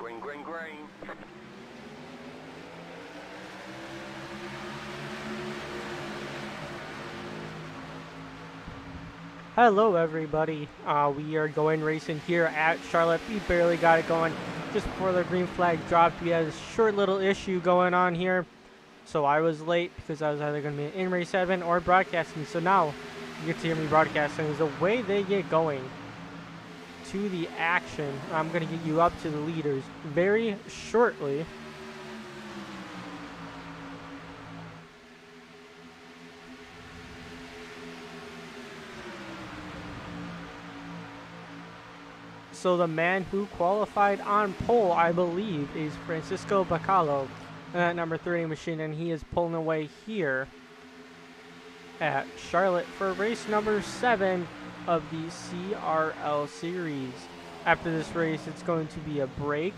Green, green, green. Hello everybody, we are going racing here at Charlotte. We barely got it going just before the green flag dropped. We had a short little issue going on here, so I was late because I was either going to be in race 7 or broadcasting. So now you get to hear me broadcasting. Is the way they get going to the action. I'm going to get you up to the leaders very shortly. So the man who qualified on pole, I believe, is Francisco Bacallo in that number 30 machine, and he is pulling away here at Charlotte for race number 7 of the CRL series. After this race, it's going to be a break,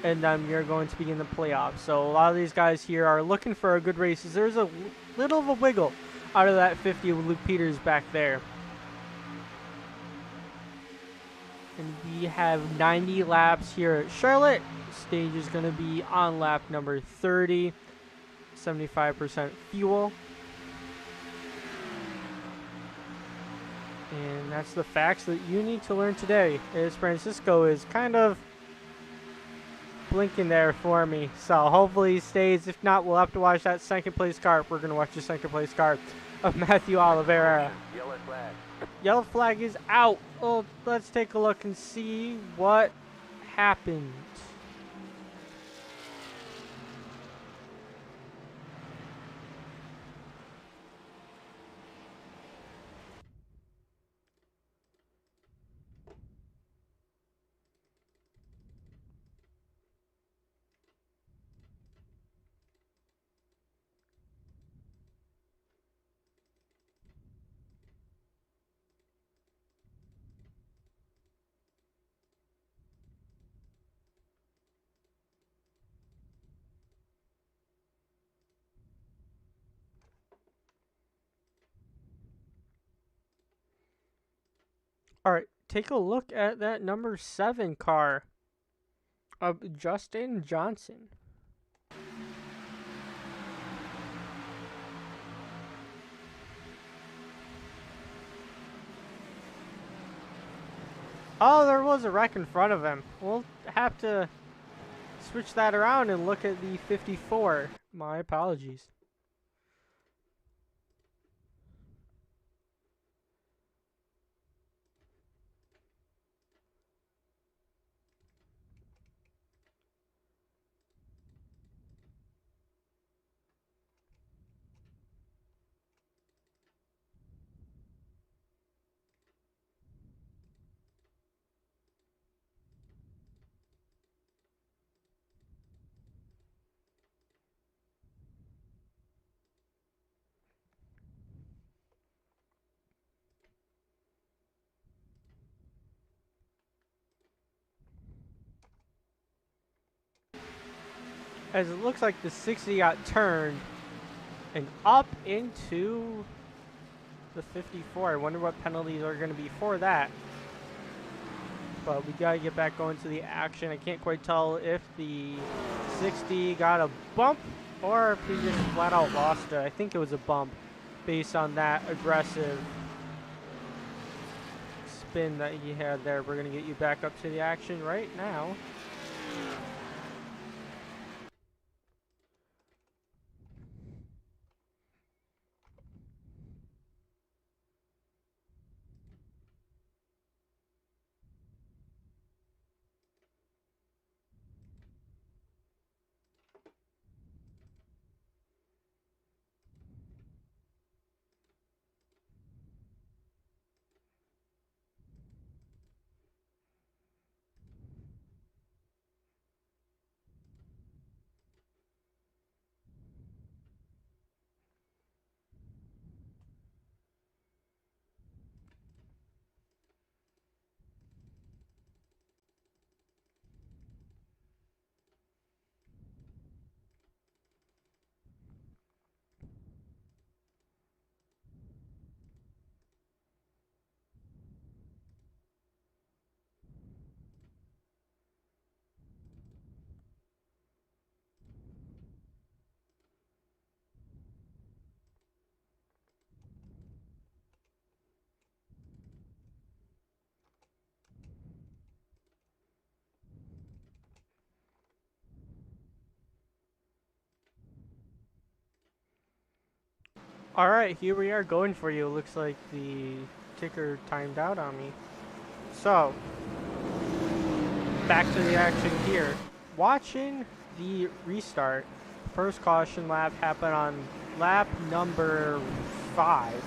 and then you're going to begin the playoffs. So a lot of these guys here are looking for a good race. There's a little of a wiggle out of that 50 with Luke Peters back there. And we have 90 laps here at Charlotte. Stage is going to be on lap number 30. 75% fuel. And that's the facts that you need to learn today. Is Francisco is kind of blinking there for me. So hopefully he stays. If not, we'll have to watch that second place car. We're going to watch the second place car of Matthew Oliveira. Yellow flag. Yellow flag is out. Well, let's take a look and see what happened. All right, take a look at that number 7 car of Justin Johnson. Oh, there was a wreck in front of him. We'll have to switch that around and look at the 54. My apologies. As it looks like the 60 got turned and up into the 54. I wonder what penalties are going to be for that. But we got to get back going to the action. I can't quite tell if the 60 got a bump or if he just flat out lost it. I think it was a bump based on that aggressive spin that he had there. We're going to get you back up to the action right now. All right, here we are going for you. Looks like the ticker timed out on me. So, back to the action here. Watching the restart. First caution lap happened on lap number 5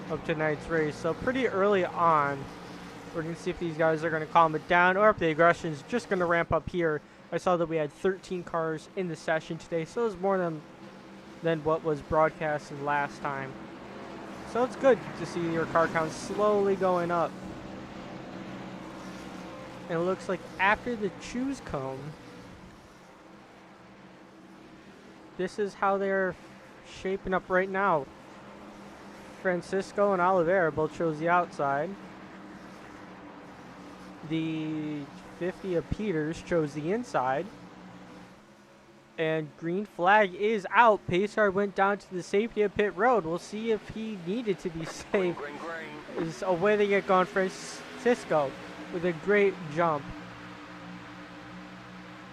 of tonight's race. So pretty early on. We're going to see if these guys are going to calm it down or if the aggression is just going to ramp up here. I saw that we had 13 cars in the session today, so it was more than what was broadcasted last time. So it's good to see your car count slowly going up. And it looks like after the choose cone, this is how they're shaping up right now. Francisco and Oliveira both chose the outside. The 50 of Peters chose the inside. And green flag is out. Pacer went down to the safety of pit road. We'll see if he needed to be safe. Is away they get gone. Francisco with a great jump.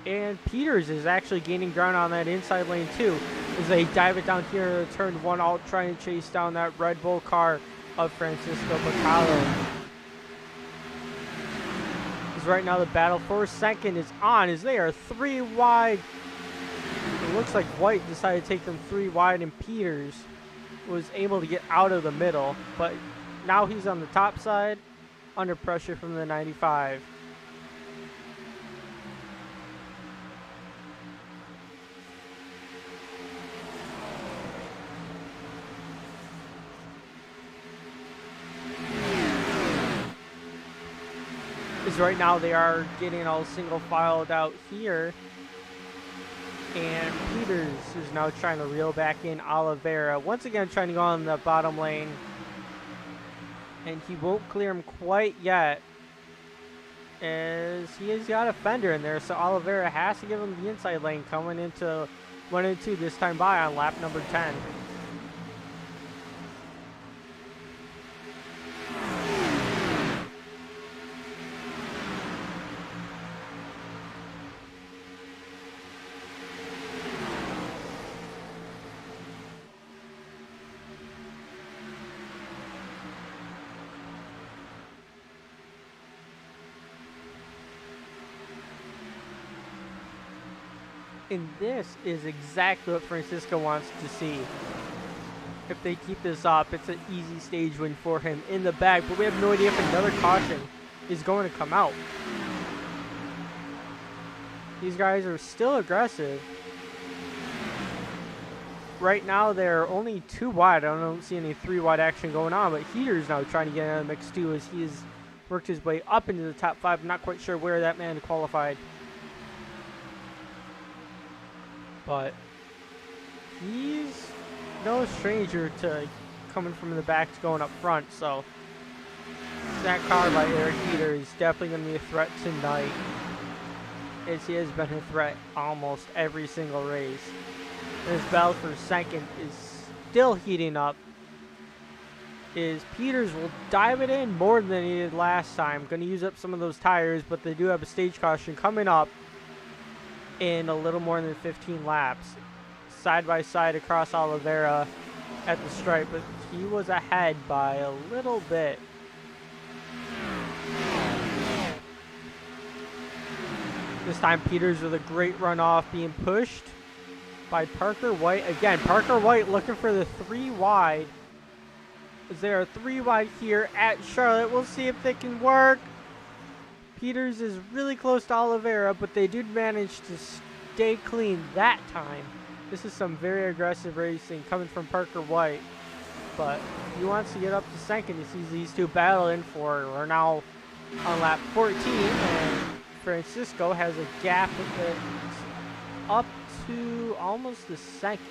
And Peters is actually gaining ground on that inside lane too, as they dive it down here to turn 1 out, trying to chase down that Red Bull car of Francisco Bacallo. Right now the battle for second is on as they are 3 wide. It looks like White decided to take them 3 wide, and Peters was able to get out of the middle, but now he's on the top side under pressure from the 95. Right now they are getting all single filed out here, and Peters is now trying to reel back in Oliveira, once again trying to go on the bottom lane, and he won't clear him quite yet as he has got a fender in there, so Oliveira has to give him the inside lane coming into 1 and 2 this time by on lap number 10. And this is exactly what Francisco wants to see. If they keep this up, it's an easy stage win for him in the bag, but we have no idea if another caution is going to come out. These guys are still aggressive. Right now, they're only 2 wide. I don't see any 3 wide action going on, but Heater's now trying to get out of the mix too, as he has worked his way up into the top 5. I'm not quite sure where that man qualified. But he's no stranger to coming from the back to going up front, so that car by Eric Heater is definitely going to be a threat tonight, as he has been a threat almost every single race. And his battle for second is still heating up, as Peters will dive it in more than he did last time. Going to use up some of those tires, but they do have a stage caution coming up in a little more than 15 laps, side by side across Oliveira at the stripe, but he was ahead by a little bit. This time Peters with a great runoff, being pushed by Parker White. Again, Parker White looking for the 3 wide, as there are 3 wide here at Charlotte. We'll see if they can work. Peters is really close to Oliveira, but they did manage to stay clean that time. This is some very aggressive racing coming from Parker White, but he wants to get up to second. He sees these two battling for. We're now on lap 14, and Francisco has a gap with it up to almost the second.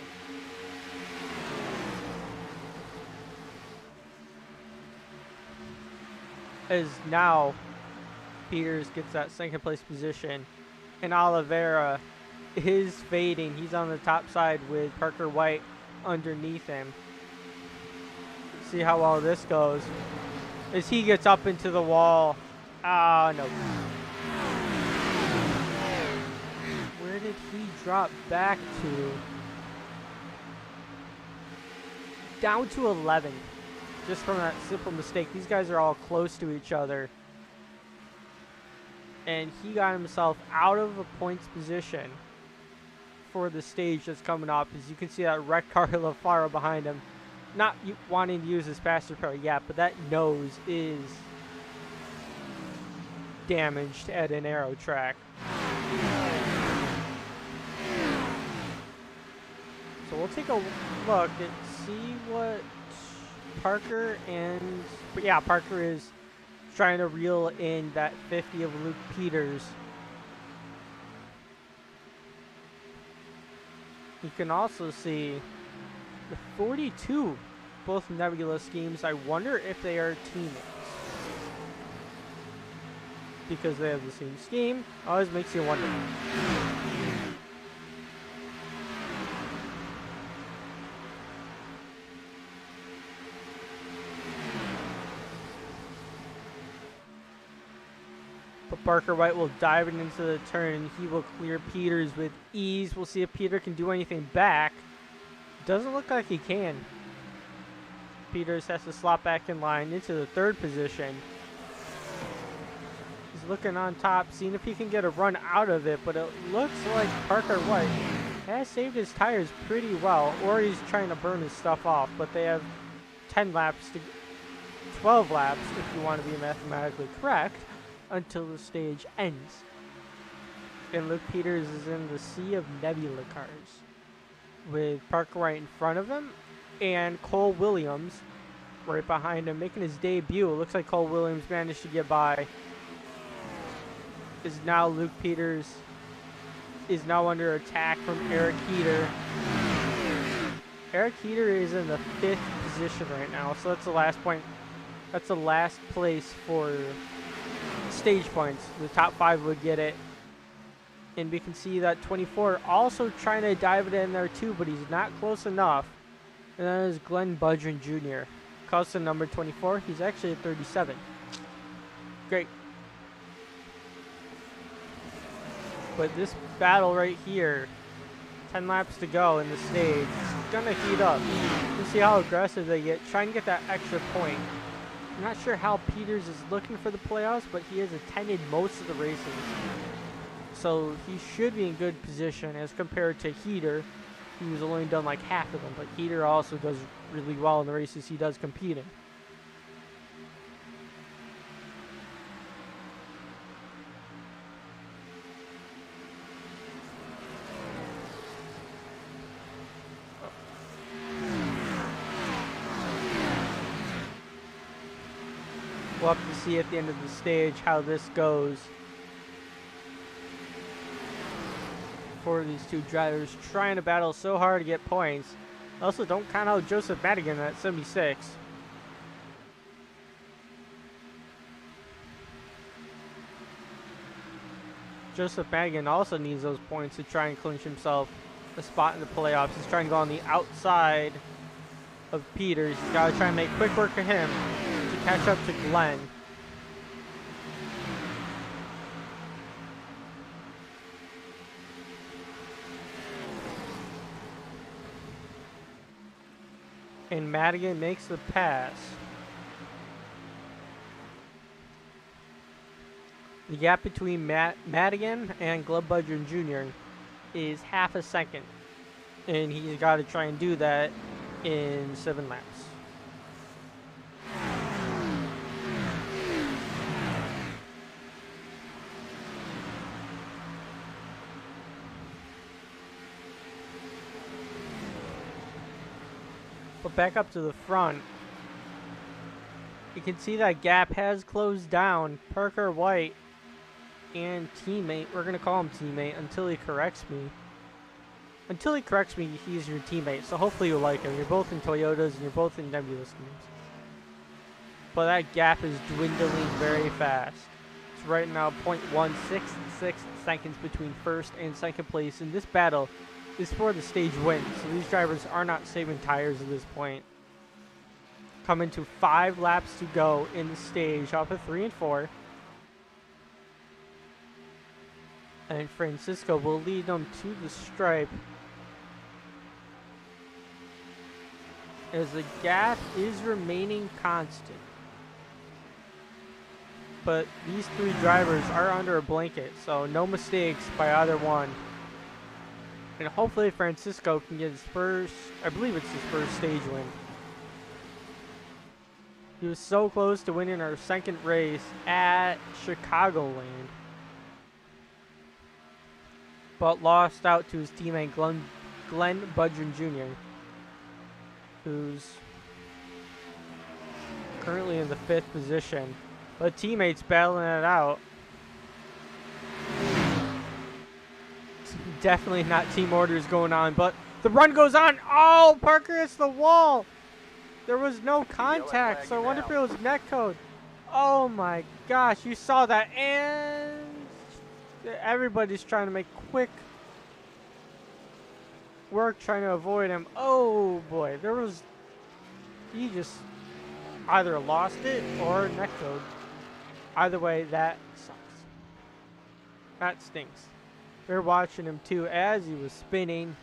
As now Peters gets that second place position, and Oliveira is fading. He's on the top side with Parker White underneath him. See how well this goes as he gets up into the wall. Ah, no. Where did he drop back to? down to 11 just from that simple mistake. These guys are all close to each other. And he got himself out of a points position for the stage that's coming up. As you can see that wrecked car LaFaro behind him. Not wanting to use his faster car yet, but that nose is damaged at an aero track. So we'll take a look and see what Parker and... Yeah, Parker is trying to reel in that 50 of Luke Peters. You can also see the 42, both Nebula schemes. I wonder if they are teammates. Because they have the same scheme, always makes you wonder. But Parker White will dive it into the turn. He will clear Peters with ease. We'll see if Peter can do anything back. Doesn't look like he can. Peters has to slot back in line into the third position. He's looking on top, seeing if he can get a run out of it, but it looks like Parker White has saved his tires pretty well, or he's trying to burn his stuff off, but they have 10 laps to 12 laps if you want to be mathematically correct until the stage ends. And Luke Peters is in the sea of Nebula cars with Parker White in front of him and Cole Williams right behind him making his debut. It looks like Cole Williams managed to get by. Is now Luke Peters is now under attack from Eric Heater. Eric Heater is in the 5th position right now, so that's the last point. That's the last place for stage points. The top 5 would get it. And we can see that 24 also trying to dive it in there too, but he's not close enough. And that is Glenn Budgeon Jr. Custom number 24. He's actually at 37. Great. But this battle right here, 10 laps to go in the stage, it's going to heat up. We'll see how aggressive they get, trying to get that extra point. I'm not sure how Peters is looking for the playoffs, but he has attended most of the races. So he should be in good position as compared to Heater, who's only done like half of them. But Heater also does really well in the races he does compete in. We'll have to see at the end of the stage how this goes for these two drivers trying to battle so hard to get points. Also, don't count out Joseph Madigan at 76. Joseph Madigan also needs those points to try and clinch himself a spot in the playoffs. He's trying to go on the outside of Peters. He's got to try and make quick work of him to catch up to Glenn. And Madigan makes the pass. The gap between Madigan and Glenn Budgeon Jr. is half a second. And he's got to try and do that in 7 laps. But back up to the front, you can see that gap has closed down. Parker White and teammate, we're going to call him teammate until he corrects me. Until he corrects me, he's your teammate, so hopefully you like him. You're both in Toyotas and you're both in Nebula schemes. But that gap is dwindling very fast. It's right now 0.166 seconds between first and second place in this battle. Is for the stage win, so these drivers are not saving tires at this point. Coming to 5 laps to go in the stage off of 3 and 4. And Francisco will lead them to the stripe. as the gap is remaining constant. But these three drivers are under a blanket, so no mistakes by either one. And hopefully Francisco can get his first, I believe it's his first stage win. He was so close to winning our second race at Chicagoland, but lost out to his teammate Glenn Budgeon Jr., who's currently in the 5th position. But teammates battling it out. Definitely not team orders going on, but the run goes on. Oh, Parker hits the wall. There was no contact, so I wonder if it was netcode. Oh my gosh, you saw that, and everybody's trying to make quick work trying to avoid him. Oh boy, he just either lost it or netcode. Either way, that sucks. That stinks. We were watching him too as he was spinning.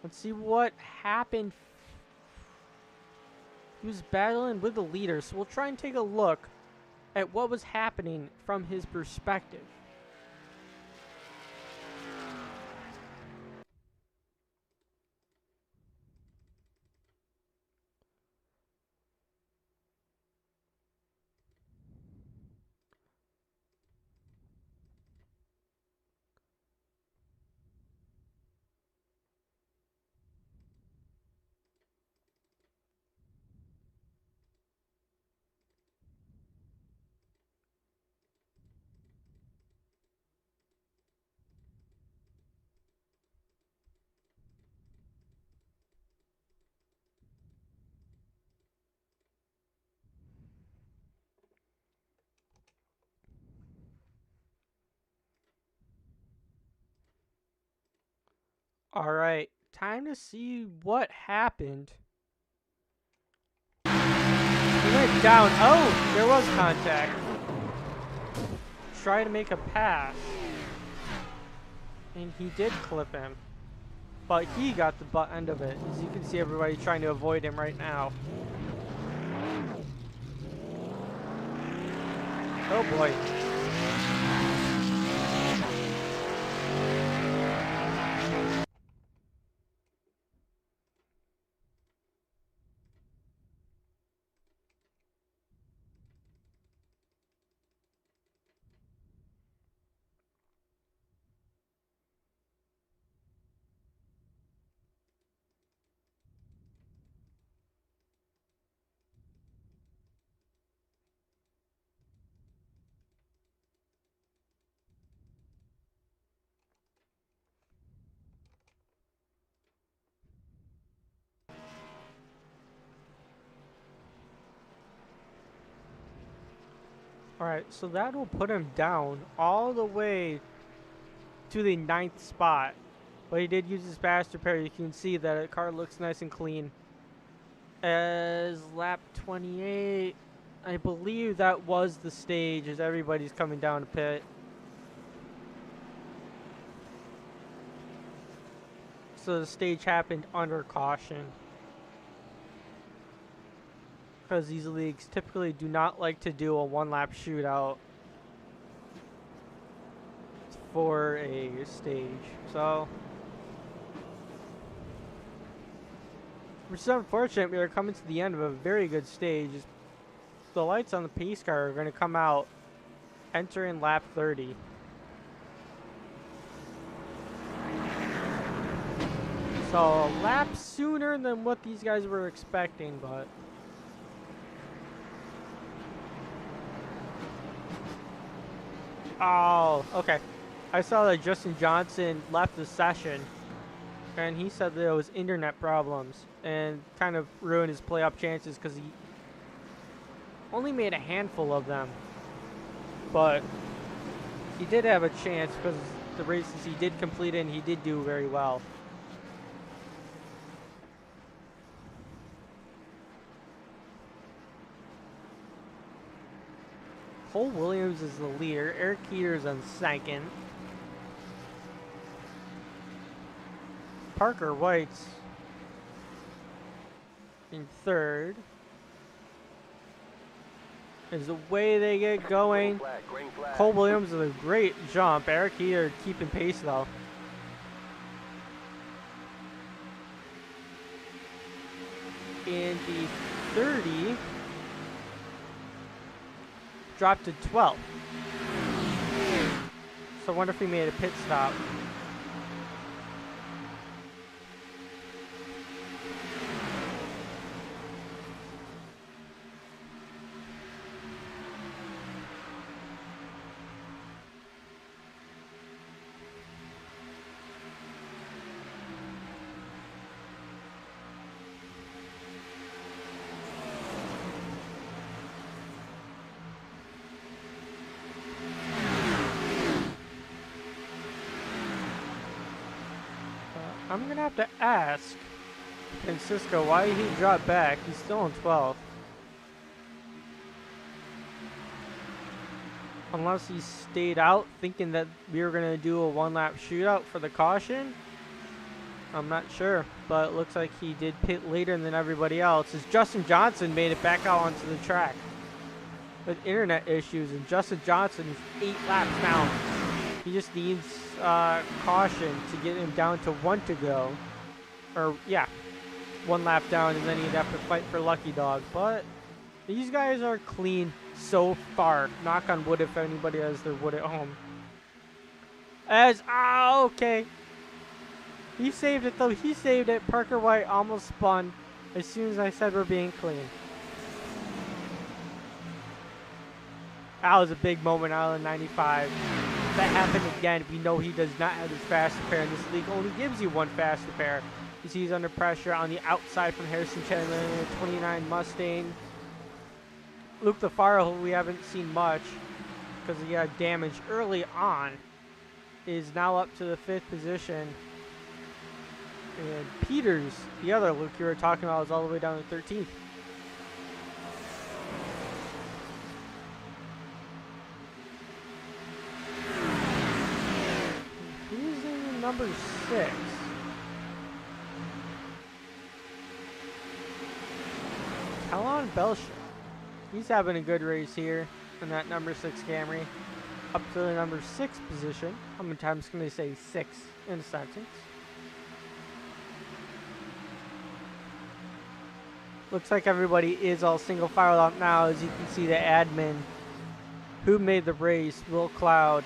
Let's see what happened. He was battling with the leader, so we'll try and take a look at what was happening from his perspective. All right, time to see what happened. He went down. Oh, there was contact. Try to make a pass. And he did clip him. But he got the butt end of it. As you can see, everybody trying to avoid him right now. Oh boy. Alright, so that will put him down all the way to the 9th spot. But he did use his fast repair. You can see that the car looks nice and clean. As lap 28, I believe that was the stage as everybody's coming down to pit. So the stage happened under caution. Because these leagues typically do not like to do a one-lap shootout for a stage. So, which is unfortunate. We are coming to the end of a very good stage. The lights on the pace car are going to come out entering lap 30. So a lap sooner than what these guys were expecting, but oh, okay. I saw that Justin Johnson left the session, and he said there was internet problems and kind of ruined his playoff chances because he only made a handful of them. But he did have a chance because the races he did complete and he did do very well. Cole Williams is the leader. Eric Keeters on second. Parker White's in third. Is the way they get going. Green flag. Cole Williams with a great jump. Eric Heater keeping pace though. In the 30, dropped to 12. So I wonder if he made a pit stop. I'm gonna have to ask Francisco why he dropped back. He's still in 12th. Unless he stayed out thinking that we were gonna do a one-lap shootout for the caution. I'm not sure, but it looks like he did pit later than everybody else. As Justin Johnson made it back out onto the track with internet issues, and Justin Johnson is 8 laps down. He just needs caution to get him down to 1 to go. Or, yeah, 1 lap down, and then he'd have to fight for Lucky Dog. But these guys are clean so far. Knock on wood if anybody has their wood at home. Okay. He saved it, though. He saved it. Parker White almost spun as soon as I said we're being clean. That was a big moment out of 95. If that happened again, we know he does not have his fastest pair in this league. Only gives you 1 faster pair. You see he's under pressure on the outside from Harrison Chandler in a 29 Mustang. Luke LaFaro, who we haven't seen much because he got damaged early on, is now up to the 5th position. And Peters, the other Luke you were talking about, is all the way down to 13th. Who's in number 6? Talon Belcher. He's having a good race here in that number 6 Camry. Up to the number 6 position. How many times can they say 6 in a sentence? Looks like everybody is all single file out now. As you can see, the admin who made the race, Will Cloud.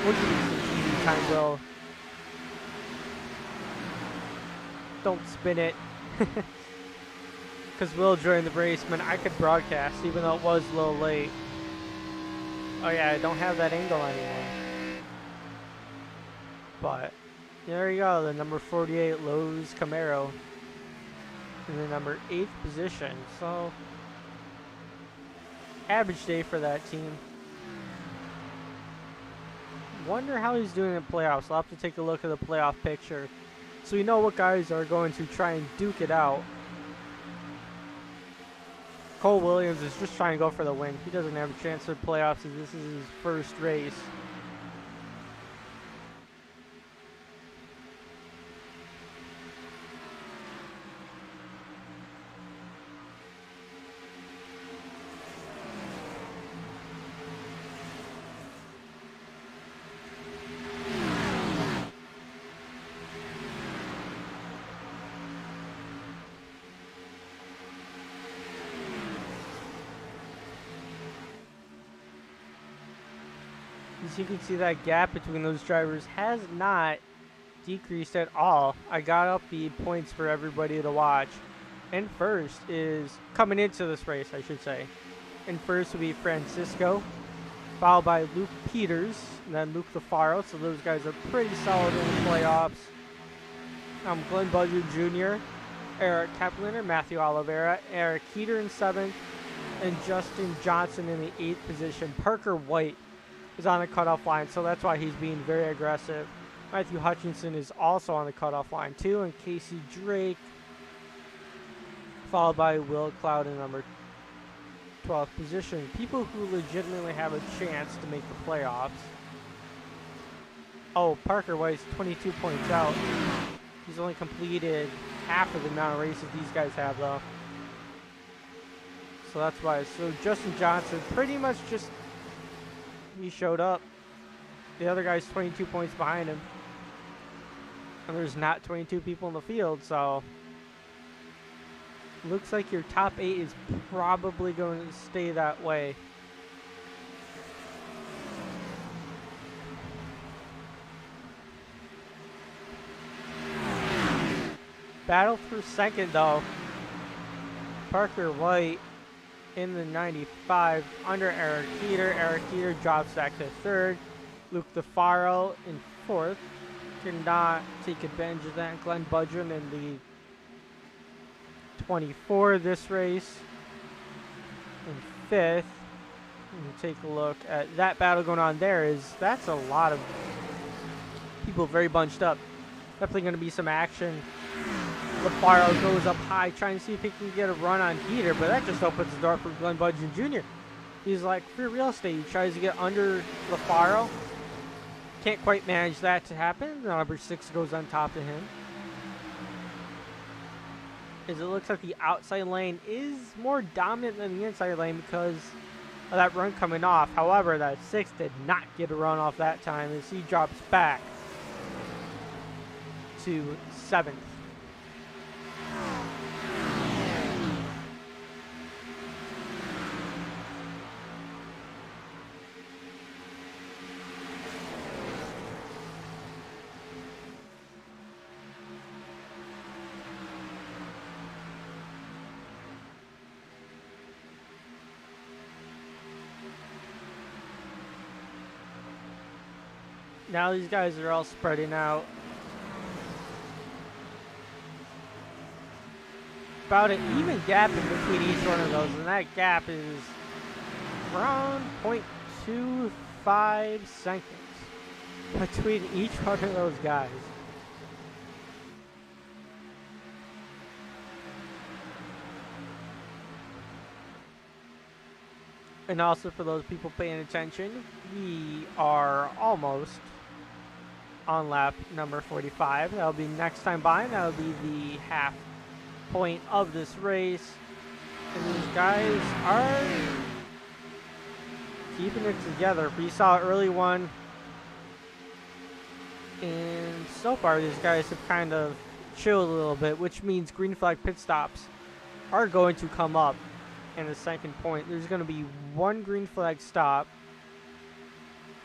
We'll give you some TV time, Will. Don't spin it. Because Will joined the race, man, I could broadcast even though it was a little late. Oh yeah, I don't have that angle anymore. But there you go, the number 48 Lowe's Camaro in the number 8th position. So average day for that team. Wonder how he's doing in playoffs. I'll have to take a look at the playoff picture so we know what guys are going to try and duke it out. Cole Williams is just trying to go for the win. He doesn't have a chance for playoffs as this is his first race. As you can see, that gap between those drivers has not decreased at all. I got up the points for everybody to watch. And first is, coming into this race, I should say. And first will be Francisco, followed by Luke Peters, and then Luke LaFaro. So those guys are pretty solid in the playoffs. Glenn Buzzard Jr., Eric Keplinger, Matthew Oliveira, Eric Heater in 7th, and Justin Johnson in the 8th position. Parker White is on the cutoff line, so that's why he's being very aggressive. Matthew Hutchinson is also on the cutoff line too, and Casey Drake, followed by Will Cloud in number 12th position. People who legitimately have a chance to make the playoffs. Oh, Parker White's 22 points out. He's only completed half of the amount of races these guys have, though. So that's why. So Justin Johnson pretty much just, he showed up. The other guy's 22 points behind him. And there's not 22 people in the field, so looks like your top 8 is probably going to stay that way. Battle for second, though. Parker White in the 95 under Eric Keeter. Eric Keeter drops back to third. Luke DeFaro in fourth. Cannot take advantage of that. Glenn Budgeon in the 24 this race. In fifth. And take a look at that battle going on there. That's a lot of people very bunched up. Definitely going to be some action. LaFaro goes up high, trying to see if he can get a run on Heater, but that just opens the door for Glenn Budgeon Jr. He's like, free real estate. He tries to get under LaFaro. Can't quite manage that to happen. Number 6 goes on top of him. As it looks like the outside lane is more dominant than the inside lane because of that run coming off. However, that 6 did not get a run off that time as he drops back to 7th. Now these guys are all spreading out. About an even gap in between each one of those, and that gap is around 0.25 seconds between each one of those guys. And also for those people paying attention, we are almost on lap number 45. That'll be next time by, and that'll be the half point of this race. And these guys are keeping it together. We saw an early one, and so far these guys have kind of chilled a little bit, which means green flag pit stops are going to come up in the second point. There's going to be one green flag stop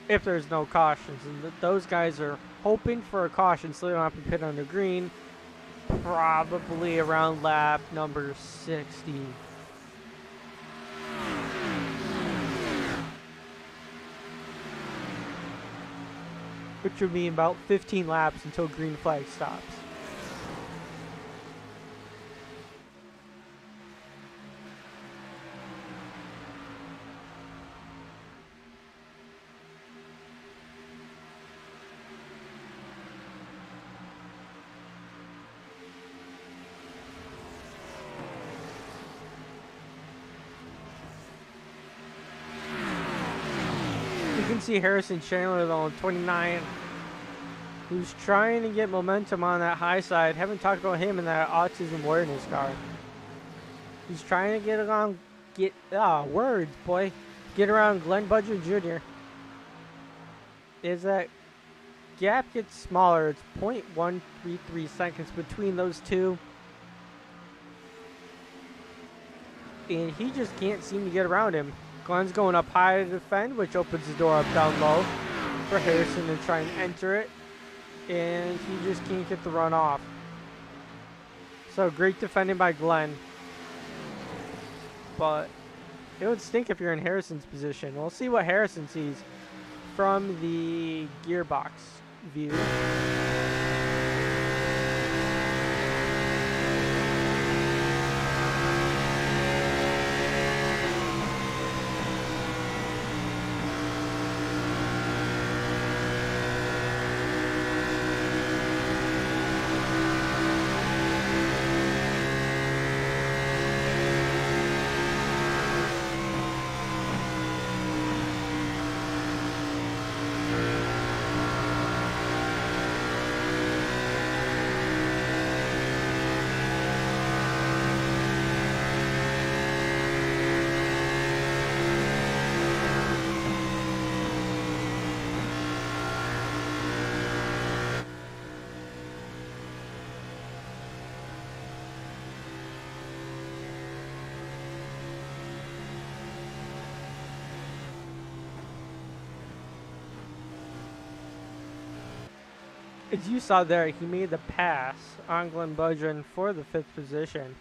if there's no cautions, and those guys are hoping for a caution so they don't have to pit under green, probably around lap number 60. Which would mean about 15 laps until green flag stops. You can see Harrison Chandler though on 29, who's trying to get momentum on that high side. Haven't talked about him in that autism awareness car. He's trying to get around, get around Glenn Budgeon Jr. As that gap gets smaller, it's 0.133 seconds between those two. And he just can't seem to get around him. Glenn's going up high to defend, which opens the door up down low for Harrison to try and enter it. And he just can't get the run off. So great defending by Glenn. But it would stink if you're in Harrison's position. We'll see what Harrison sees from the gearbox view. As you saw there, he made the pass on Glenn Budgeon for the 5th position.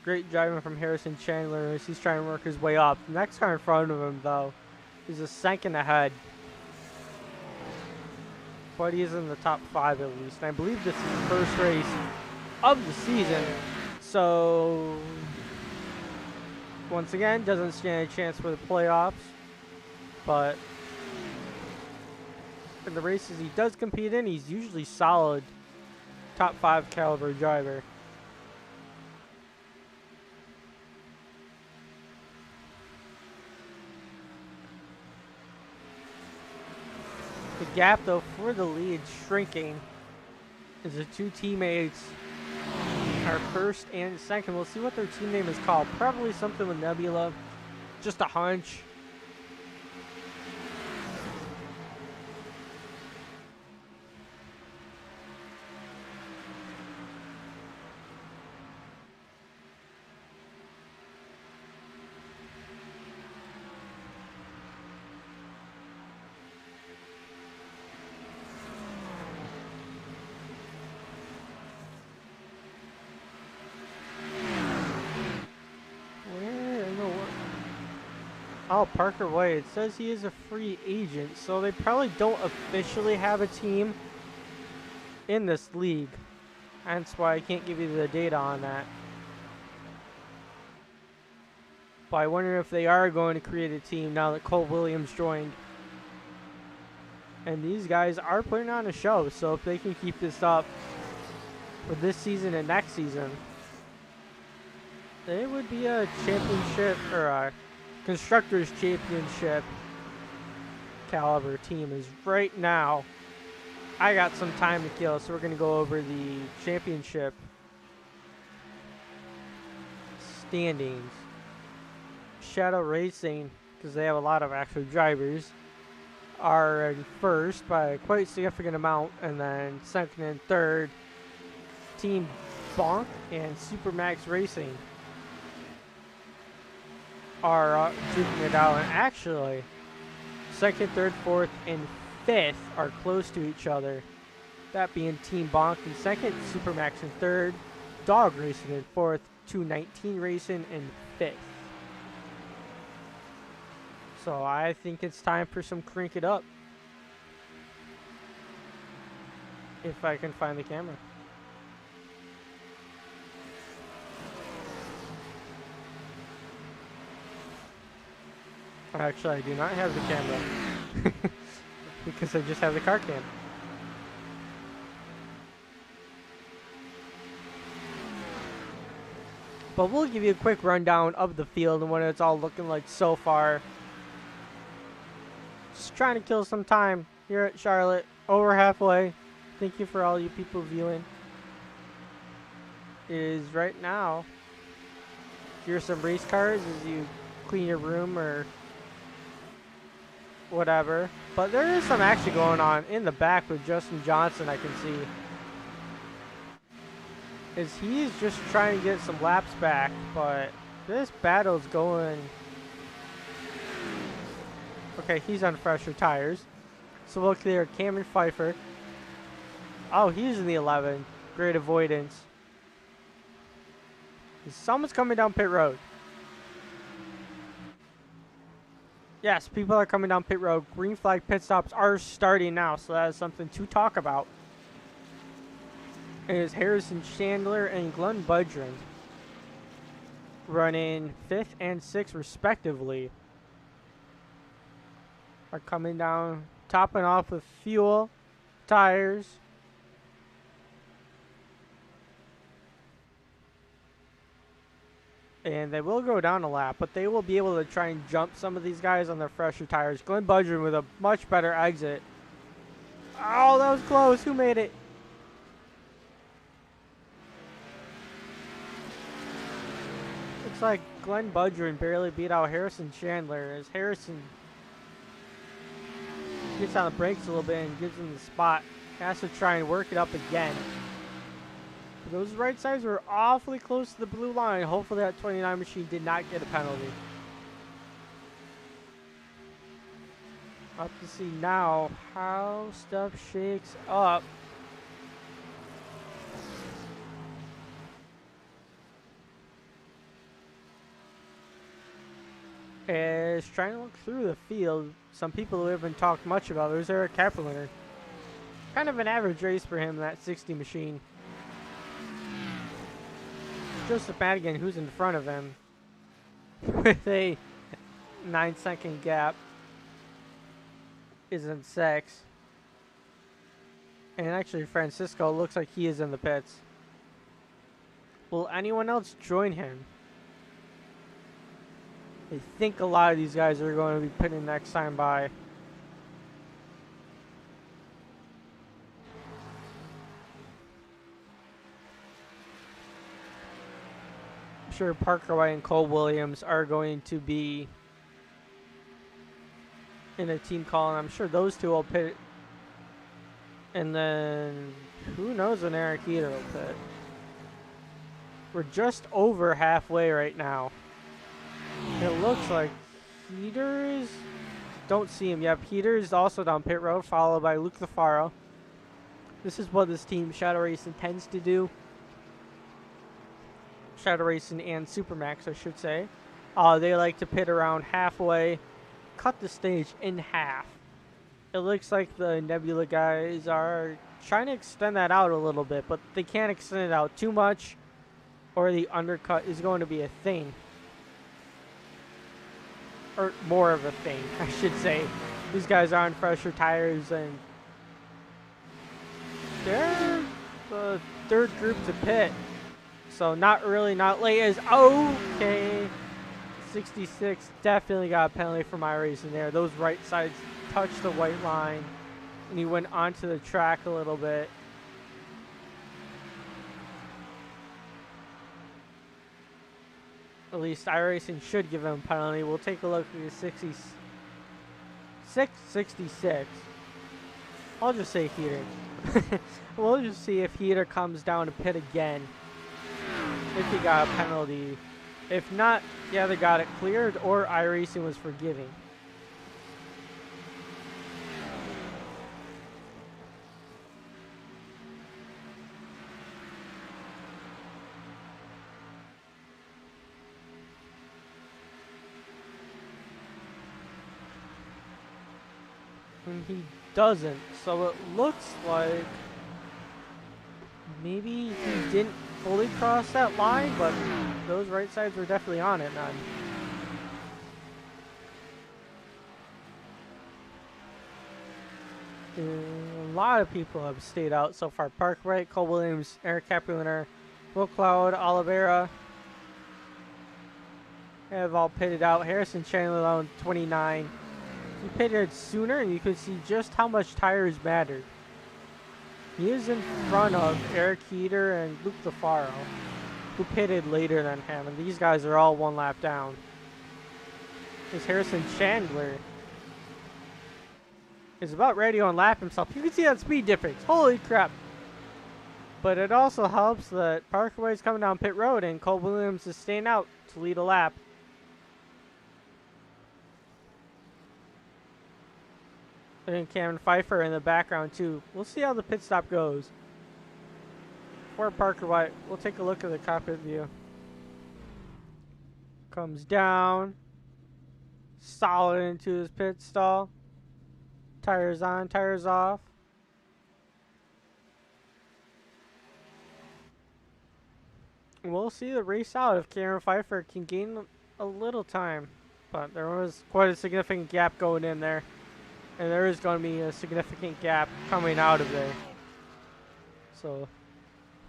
Great driving from Harrison Chandler as he's trying to work his way up. The next car in front of him, though, is a second ahead. But he's in the top 5 at least. And I believe this is the first race of the season. So, once again, doesn't stand a chance for the playoffs. But in the races he does compete in, he's usually solid top 5 caliber driver. The gap, though, for the lead shrinking as the two teammates are first and second. We'll see what their team name is called. Probably something with Nebula. Just a hunch. Oh, Parker White. It says he is a free agent, so they probably don't officially have a team in this league. That's why I can't give you the data on that. But I wonder if they are going to create a team now that Cole Williams joined. And these guys are putting on a show, so if they can keep this up for this season and next season, they would be a championship or a Constructors Championship caliber team. Is right now I got some time to kill, so we're going to go over the championship standings. Shadow Racing, because they have a lot of actual drivers, are in first by a quite significant amount, and then second and third Team Bonk and Supermax Racing are duking it out. And actually, second, third, fourth, and fifth are close to each other. That being Team Bonk in second, Supermax in third, Dog Racing in fourth, 219 Racing in fifth. So I think it's time for some crank it up. If I can find the camera. Actually, I do not have the camera. Because I just have the car cam. But we'll give you a quick rundown of the field and what it's all looking like so far. Just trying to kill some time here at Charlotte. Over halfway. Thank you for all you people viewing. It is right now. Here's some race cars as you clean your room or whatever. But there is some action going on in the back with Justin Johnson, I can see. As he's just trying to get some laps back, but this battle's going. Okay, he's on fresher tires. So we'll clear Cameron Pfeiffer. Oh, he's in the 11. Great avoidance. Someone's coming down pit road. Yes, people are coming down pit road. Green flag pit stops are starting now, so that is something to talk about. It is Harrison Chandler and Glenn Budgeon running 5th and 6th respectively. Are coming down, topping off with fuel, tires. And they will go down a lap, but they will be able to try and jump some of these guys on their fresher tires. Glenn Budgeon with a much better exit. Oh, that was close. Who made it? Looks like Glenn Budgeon barely beat out Harrison Chandler as Harrison gets on the brakes a little bit and gives him the spot. Has to try and work it up again. Those right sides were awfully close to the blue line. Hopefully that 29 machine did not get a penalty. Up to see now how stuff shakes up is trying to look through the field. Some people who haven't talked much about it. There's Eric Kappeler. Kind of an average race for him, that 60 machine. Joseph Madigan, who's in front of him, with a 9-second gap, is in 6th. And actually, Francisco looks like he is in the pits. Will anyone else join him? I think a lot of these guys are going to be pitting next time by. I'm sure Parker White and Cole Williams are going to be in a team call, and I'm sure those two will pit. And then, who knows when Eric Heater will pit. We're just over halfway right now. It looks like Peters. Don't see him yet. Peters also down pit road, followed by Luke LaFaro. This is what this team, Shadow Racing, tends to do. Shadow Racing and Supermax, I should say. They like to pit around halfway, cut the stage in half. It looks like the Nebula guys are trying to extend that out a little bit, but they can't extend it out too much, or the undercut is going to be a thing. Or more of a thing, I should say. These guys are on fresher tires, and they're the third group to pit. So not late as okay. 66 definitely got a penalty for my racing there. Those right sides touched the white line, and he went onto the track a little bit. At least iRacing should give him a penalty. We'll take a look at the 66. I'll just say Heater. We'll just see if Heater comes down to pit again. If he got a penalty. If not, the other got it cleared, or iRacing was forgiving. And he doesn't, so it looks like maybe he didn't fully cross that line, but those right sides were definitely on it, man. A lot of people have stayed out so far. Park Wright, Cole Williams, Eric Capulinar, Will Cloud, Oliveira have all pitted out. Harrison Chandler on 29. He pitted sooner, and you could see just how much tires mattered. He is in front of Eric Heater and Luke LaFaro, who pitted later than him, and these guys are all one lap down. This Harrison Chandler is about ready to unlap himself. You can see that speed difference. Holy crap. But it also helps that Parker is coming down pit road, and Cole Williams is staying out to lead a lap. And Cameron Pfeiffer in the background too. We'll see how the pit stop goes. For Parker White, we'll take a look at the cockpit view. Comes down. Solid into his pit stall. Tires on, tires off. We'll see the race out if Cameron Pfeiffer can gain a little time. But there was quite a significant gap going in there. And there is going to be a significant gap coming out of there. So,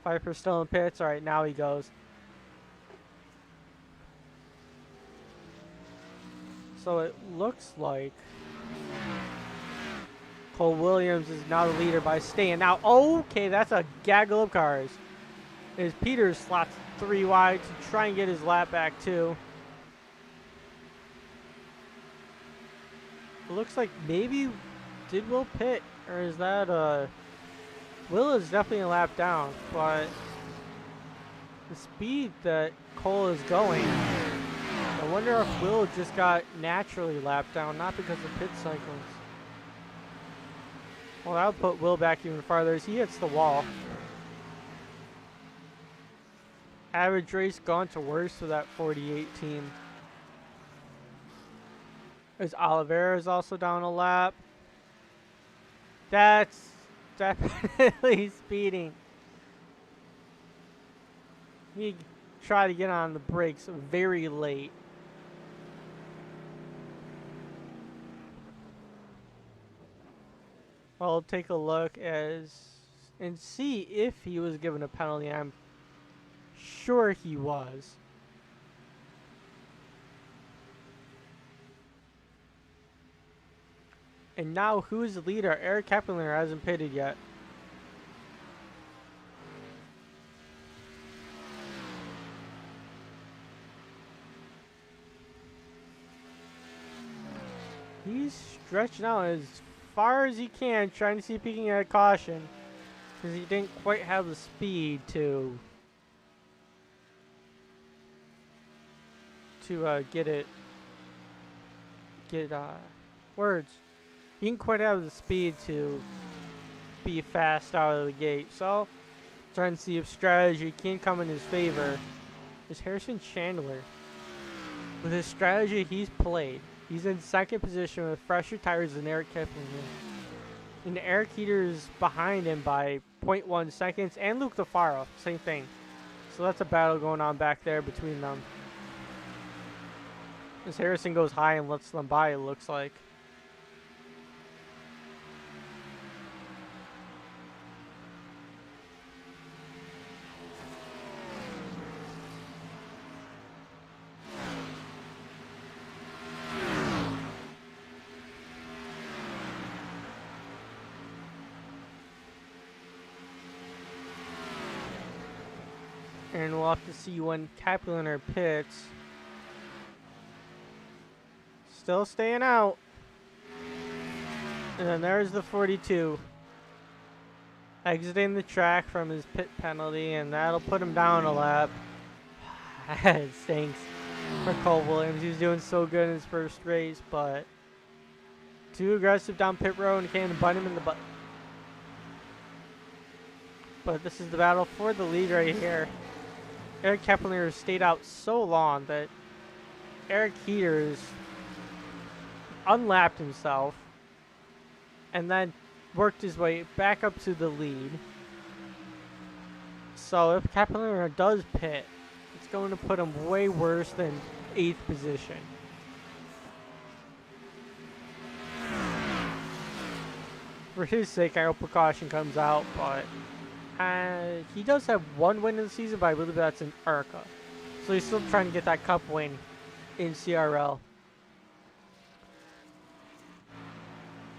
Pfeiffer's still in pits. All right, now he goes. So it looks like Cole Williams is now the leader by staying out. Okay, that's a gaggle of cars. As Peters slots 3 wide to try and get his lap back too. It looks like maybe did Will pit, or is that Will is definitely a lap down, but the speed that Cole is going, I wonder if Will just got naturally lapped down, not because of pit cycles. Well, that would put Will back even farther as he hits the wall. Average race gone to worse for that 48 team. As Oliveira is also down a lap. That's definitely speeding. He tried to get on the brakes very late. I'll take a look and see if he was given a penalty. I'm sure he was. And now, who's the leader? Eric Kepler hasn't pitted yet. He's stretching out as far as he can, trying to see if he can get a caution. Because he didn't quite have the speed to get words. He didn't quite have the speed to be fast out of the gate. So, trying to see if strategy can come in his favor. Is Harrison Chandler. With his strategy he's played, he's in second position with fresher tires than Eric Kepler. And Eric Heater's behind him by 0.1 seconds. And Luke DeFaro, same thing. So that's a battle going on back there between them. As Harrison goes high and lets them by, it looks like. And we'll have to see when Kepler pits. Still staying out. And then there's the 42. Exiting the track from his pit penalty, and that'll put him down a lap. It stinks for Cole Williams. He was doing so good in his first race, but too aggressive down pit road and can't butt him in the butt. But this is the battle for the lead right here. Eric Kepler stayed out so long that Eric Heaters unlapped himself and then worked his way back up to the lead. So if Kepler does pit, it's going to put him way worse than 8th position. For his sake, I hope precaution comes out, but he does have one win in the season, but I believe that's in ARCA. So he's still trying to get that cup win in CRL.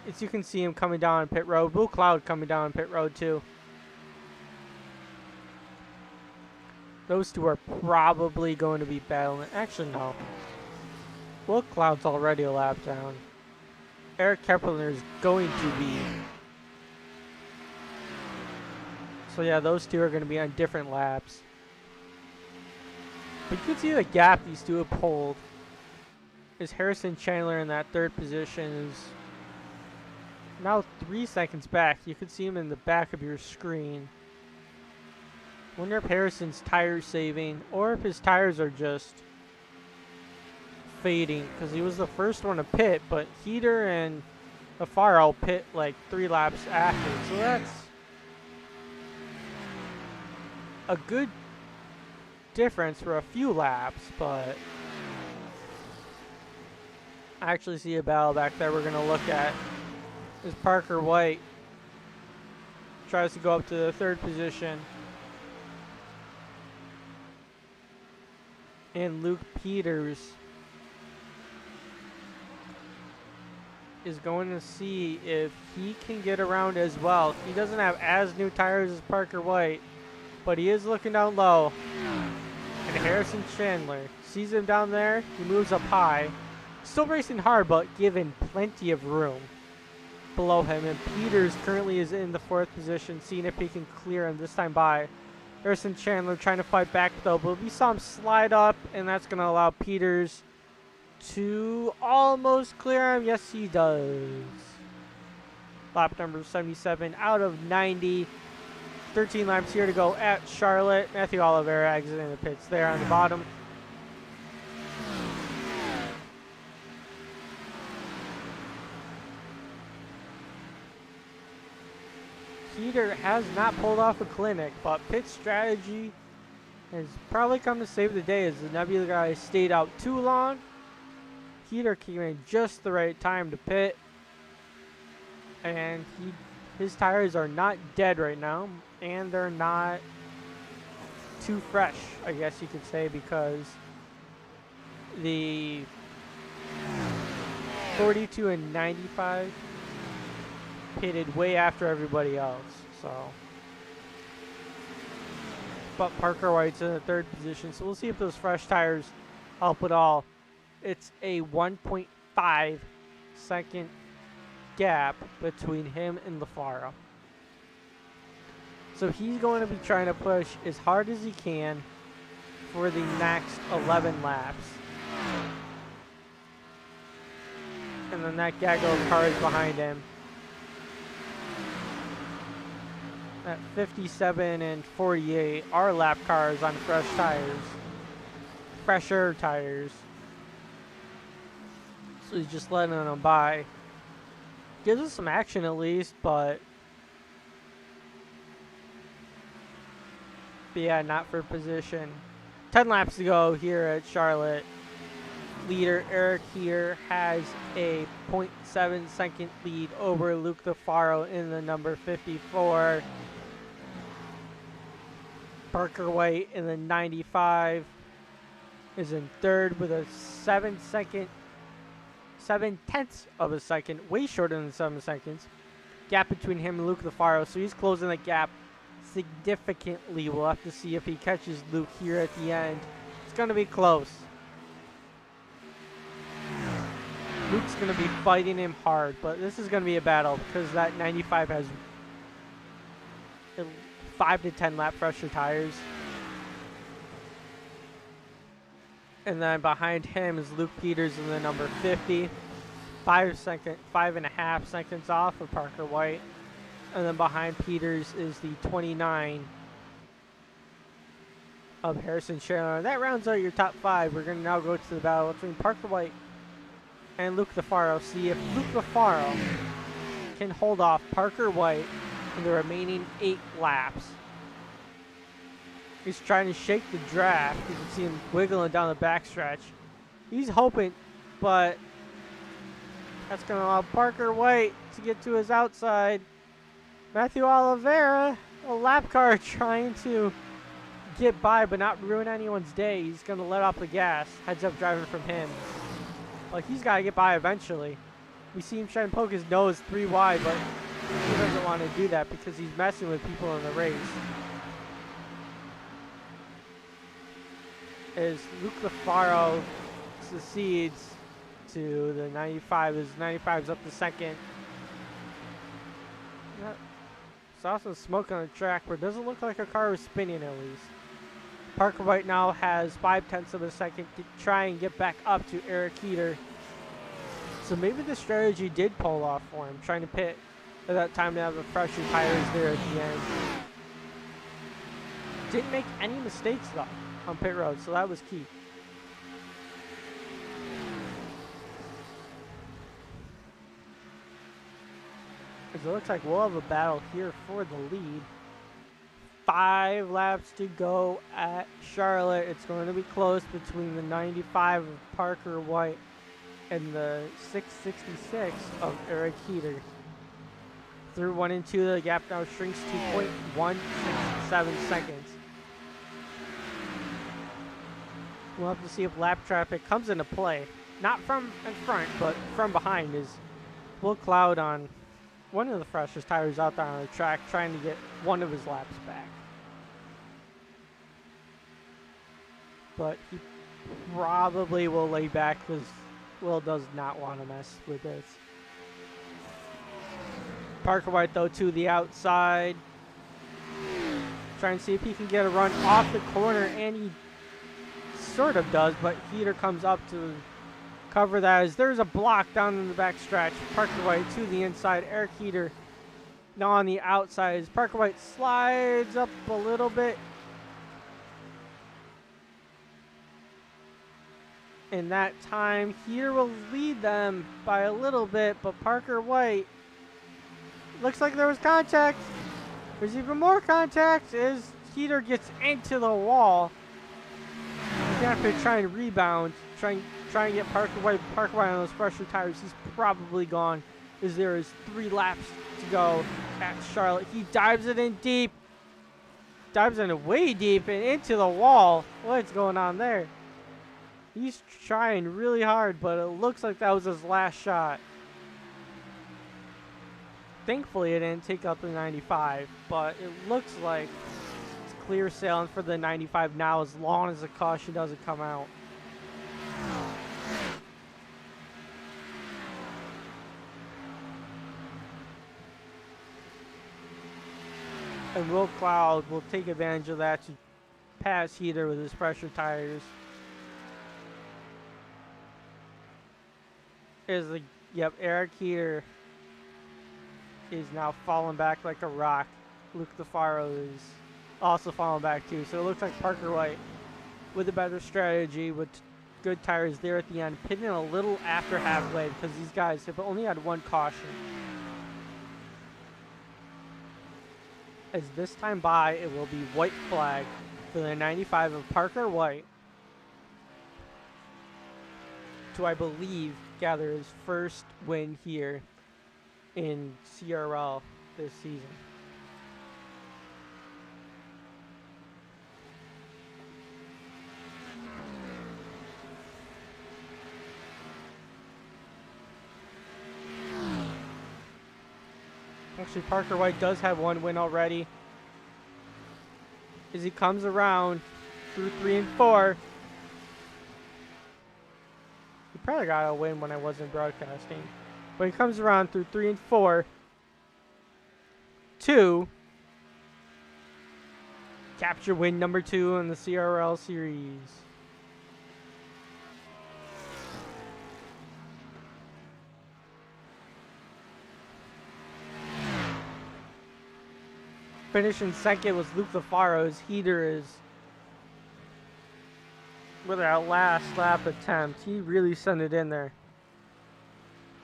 As you can see him coming down on pit road. Blue Cloud coming down on pit road too. Those two are probably going to be battling. Actually, no. Blue Cloud's already a lap down. Eric Kepler is going to be. So yeah, those two are going to be on different laps. But you can see the gap these two have pulled. Is Harrison Chandler in that third position is now 3 seconds back. You can see him in the back of your screen. Wonder if Harrison's tire saving or if his tires are just fading, because he was the first one to pit, but Heater and Afaro pit like 3 laps after. So that's a good difference for a few laps, but I actually see a battle back there we're going to look at. As Parker White tries to go up to the third position. And Luke Peters is going to see if he can get around as well. He doesn't have as new tires as Parker White, but he is looking down low. And Harrison Chandler sees him down there. He moves up high. Still racing hard, but given plenty of room below him. And Peters currently is in the 4th position, seeing if he can clear him this time by. Harrison Chandler trying to fight back though, but we saw him slide up, and that's going to allow Peters to almost clear him. Yes, he does. Lap number 77 out of 90. 13 laps here to go at Charlotte. Matthew Oliveira exiting the pits there on the bottom. Heater has not pulled off a clinic, but pit strategy has probably come to save the day as the Nebula guy stayed out too long. Heater came in just the right time to pit, and his tires are not dead right now, and they're not too fresh, I guess you could say, because the 42 and 95 pitted way after everybody else. So, but Parker White's in the third position, so we'll see if those fresh tires help at all. It's a 1.5 second gap between him and LaFaro. So he's going to be trying to push as hard as he can for the next 11 laps. And then that gaggle of cars behind him at 57 and 48 are lap cars on fresh tires. Fresher tires. So he's just letting them by. Gives us some action at least, but yeah, not for position. 10 laps to go here at Charlotte. Leader Eric here has a 0.7 second lead over Luke LaFaro in the number 54. Parker White in the 95 is in third with a 7/10 of a second, way shorter than 7 seconds. Gap between him and Luke LaFaro, so he's closing the gap significantly. We'll have to see if he catches Luke here at the end. It's going to be close. Luke's going to be fighting him hard, but this is going to be a battle because that 95 has 5 to 10 lap fresher tires. And then behind him is Luke Peters in the number 50. 5.5 seconds off of Parker White. And then behind Peters is the 29 of Harrison Chandler. That rounds out your top 5. We're going to now go to the battle between Parker White and Luke LaFaro. See if Luke LaFaro can hold off Parker White in the remaining 8 laps. He's trying to shake the draft. You can see him wiggling down the backstretch. He's hoping, but that's going to allow Parker White to get to his outside. Matthew Oliveira, a lap car trying to get by but not ruin anyone's day. He's going to let off the gas. Heads up driving from him. Like, he's got to get by eventually. We see him trying to poke his nose 3 wide, but he doesn't want to do that because he's messing with people in the race. As Luke LaFaro succeeds to the 95, as 95's up to second. Saw some smoke on the track, but it doesn't look like a car was spinning at least. Parker White now has 0.5 of a second to try and get back up to Eric Heater. So maybe the strategy did pull off for him, trying to pit at that time to have the fresher tires there at the end. Didn't make any mistakes though on pit road, so that was key. It looks like we'll have a battle here for the lead. 5 laps to go at Charlotte. It's going to be close between the 95 of Parker White and the 666 of Eric Heater. Through 1 and 2, the gap now shrinks to 0.167 seconds. We'll have to see if lap traffic comes into play. Not from in front, but from behind, is Will Cloud on one of the freshest tires out there on the track, trying to get one of his laps back. But he probably will lay back because Will does not want to mess with this. Parker White, though, to the outside. Trying to see if he can get a run off the corner, and he sort of does, but Heater comes up to cover that as there's a block down in the back stretch. Parker White to the inside. Eric Heater now on the outside as Parker White slides up a little bit. In that time, Heater will lead them by a little bit, but Parker White, looks like there was contact. There's even more contact as Heater gets into the wall. He's gonna have to try and rebound, try and get Parker White on those fresher tires. He's probably gone as there is 3 laps to go at Charlotte. He dives it in deep. Dives in way deep and into the wall. What's going on there? He's trying really hard, but it looks like that was his last shot. Thankfully, it didn't take out the 95, but it looks like it's clear sailing for the 95 now as long as the caution doesn't come out. And Will Cloud will take advantage of that to pass Heater with his pressure tires. Eric Heater is now falling back like a rock. Luke Lafaro is also falling back too. So it looks like Parker White with a better strategy with good tires there at the end, pitting a little after halfway because these guys have only had 1 caution. As this time by, it will be white flag for the 95 of Parker White to, I believe, gather his first win here in CRL this season. Actually, Parker White does have 1 win already. As he comes around through 3 and 4. He probably got a win when I wasn't broadcasting. But he comes around through 3 and 4 to capture win number 2 in the CRL series. Finishing second was Luke Lafaro's. Heater is with that last lap attempt. He really sent it in there.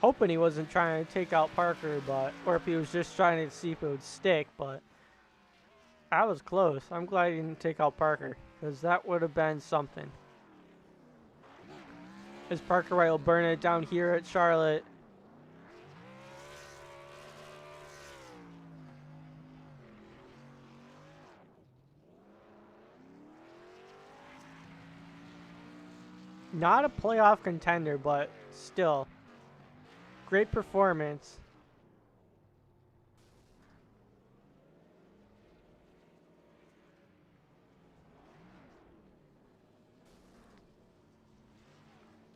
Hoping he wasn't trying to take out Parker, or if he was just trying to see if it would stick, but that was close. I'm glad he didn't take out Parker, because that would have been something. As Parker White will burn it down here at Charlotte. Not a playoff contender, but still. Great performance.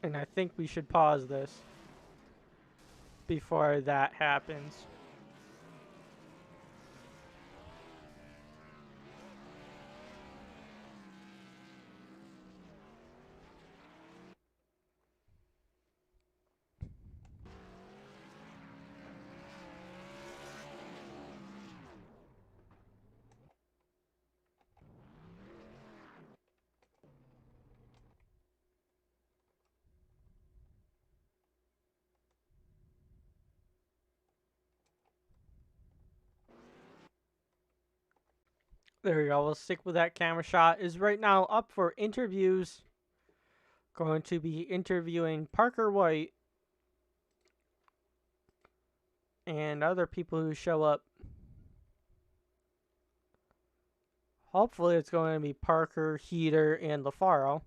And I think we should pause this before that happens. There we go. We'll stick with that camera shot. Is right now up for interviews. Going to be interviewing Parker White and other people who show up. Hopefully it's going to be Parker, Heater, and Lafaro.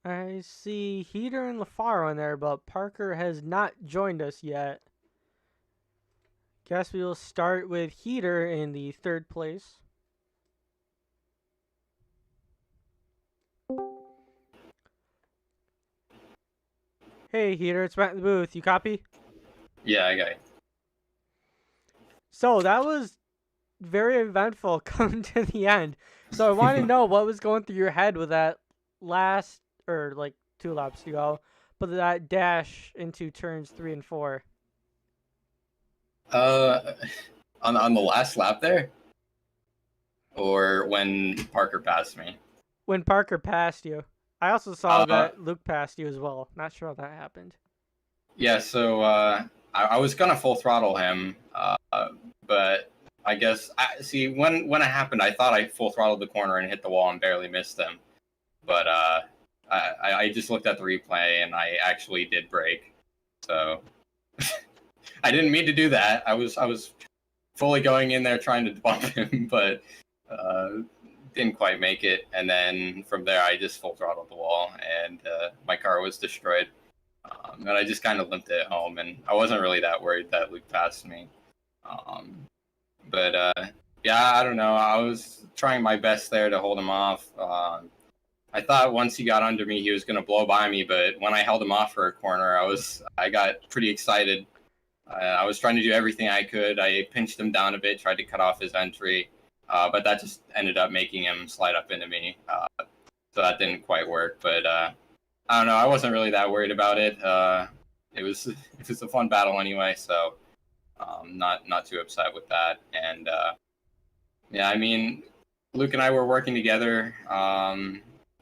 I see Heater and LaFaro in there, but Parker has not joined us yet. Guess we will start with Heater in the third place. Hey, Heater, it's Matt in the booth. You copy? Yeah, I got it. So that was very eventful coming to the end. So I want to know what was going through your head with that last, or like 2 laps to go, but that dash into turns 3 and 4. Uh, on the last lap there, or when Parker passed me. When Parker passed you. I also saw Uh, that Luke passed you as well. Not sure how that happened. yeah. So I was gonna full throttle him, but I guess see when it happened, I thought I full throttled the corner and hit the wall and barely missed him, but I just looked at the replay and I actually did brake. So I didn't mean to do that. I was fully going in there trying to bump him, but didn't quite make it. And then from there, I just full throttled the wall, and my car was destroyed. And I just kind of limped it home, and I wasn't really that worried that Luke passed me. Um, but yeah, I don't know. I was trying my best there to hold him off. I thought once he got under me, he was going to blow by me, but when I held him off for a corner, I got pretty excited. I was trying to do everything I could. I pinched him down a bit, tried to cut off his entry, but that just ended up making him slide up into me. So that didn't quite work. But I don't know. I wasn't really that worried about it. It was a fun battle anyway, so not too upset with that. And yeah, I mean, Luke and I were working together.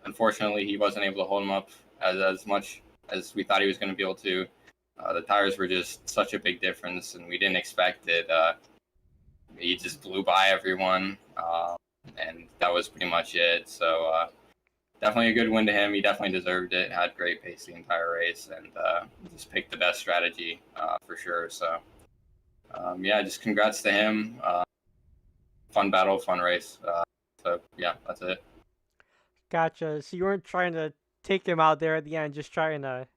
Unfortunately, he wasn't able to hold him up as much as we thought he was going to be able to. The tires were just such a big difference, and we didn't expect it. He just blew by everyone, and that was pretty much it. So definitely a good win to him. He definitely deserved it. Had great pace the entire race, and just picked the best strategy for sure. So yeah, just congrats to him. Fun battle, fun race. So yeah, that's it. Gotcha. So you weren't trying to take him out there at the end, just trying to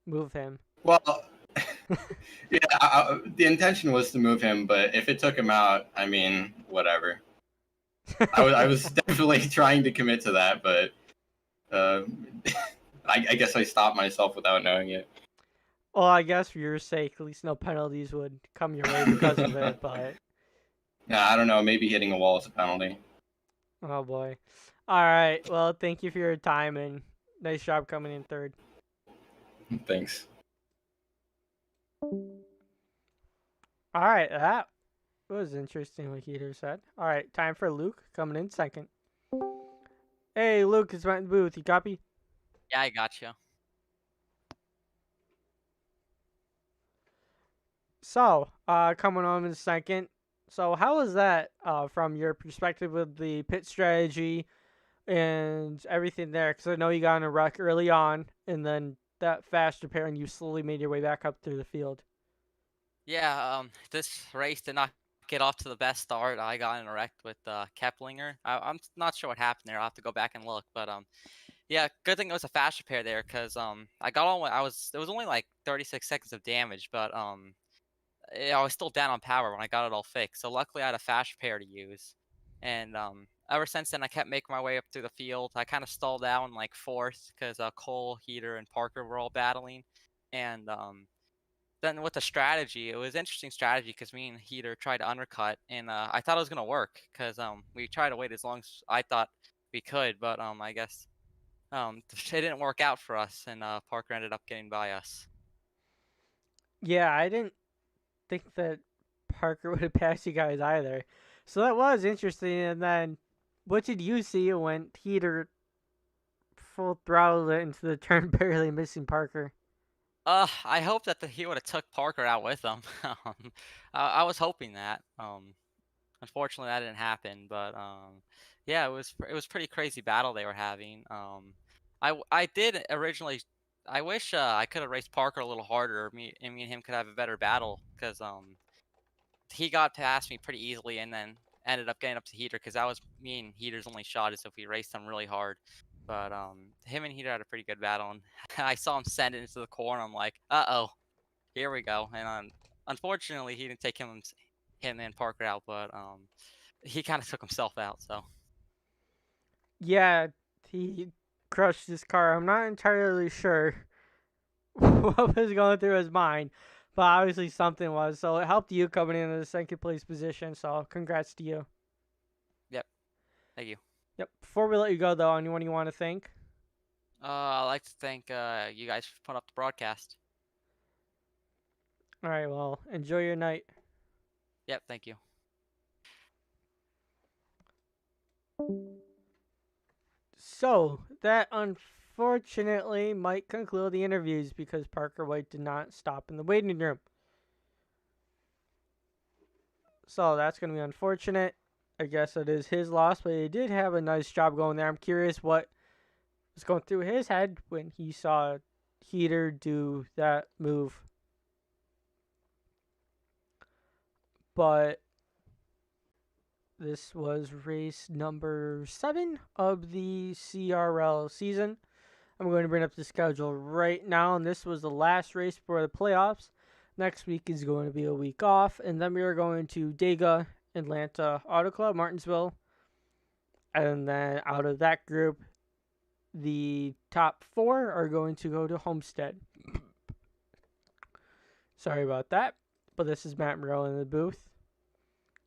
move him. Well, yeah, the intention was to move him, but if it took him out, I mean, whatever. I was definitely trying to commit to that, but uh, I guess I stopped myself without knowing it. Well, I guess for your sake, at least no penalties would come your way because of it, but Yeah, I don't know. Maybe hitting a wall is a penalty. oh boy. All right. Well, thank you for your time and nice job coming in third. Thanks. All right. That was interesting what Heater said. All right. Time for Luke coming in second. Hey, Luke, it's Matt in the booth. You copy? Yeah, I got you. So, coming on in second. So, how was that from your perspective with the pit strategy and everything there? Because I know you got in a wreck early on, and then that fast repair, and you slowly made your way back up through the field. Yeah, this race did not get off to the best start. I got in a wreck with Keplinger. I'm not sure what happened there. I'll have to go back and look. But yeah, good thing it was a fast repair there because I got on. It was only like 36 seconds of damage, but I was still down on power when I got it all fixed. So luckily, I had a fast repair to use, and ever since then, I kept making my way up through the field. I kind of stalled out in like fourth because Cole, Heater, and Parker were all battling, and then with the strategy, it was interesting strategy because me and Heater tried to undercut, and I thought it was gonna work because we tried to wait as long as I thought we could, but I guess it didn't work out for us, and Parker ended up getting by us. Yeah, I didn't think that Parker would have passed you guys either. So that was interesting. And then, what did you see when Heater full throttled it into the turn, barely missing Parker? I hope that he would have took Parker out with him. I was hoping that. Unfortunately, that didn't happen. But yeah, it was pretty crazy battle they were having. I did originally. I wish I could have raced Parker a little harder. Me and him could have a better battle because he got past me pretty easily and then ended up getting up to Heater because that was me and Heater's only shot is if we raced him really hard. But him and Heater had a pretty good battle, and I saw him send it into the corner. I'm like, uh-oh, here we go. And unfortunately, he didn't take him and Parker out, but he kind of took himself out. So Yeah, he crushed his car. I'm not entirely sure what was going through his mind, but obviously something was. So it helped you coming into the second place position. So congrats to you. yep, thank you. Yep. Before we let you go, though, anyone you want to thank? I'd like to thank you guys for putting up the broadcast. All right. Well, enjoy your night. Yep, thank you. So that unfortunately might conclude the interviews because Parker White did not stop in the waiting room. So that's going to be unfortunate. I guess it is his loss, but he did have a nice job going there. I'm curious what was going through his head when he saw Heater do that move. But this was race number 7 of the CRL season. I'm going to bring up the schedule right now, and this was the last race for the playoffs. Next week is going to be a week off, and then we are going to Dega, Atlanta Auto Club, Martinsville. And then out of that group, the top 4 are going to go to Homestead. Sorry about that, but this is Matt Morrell in the booth.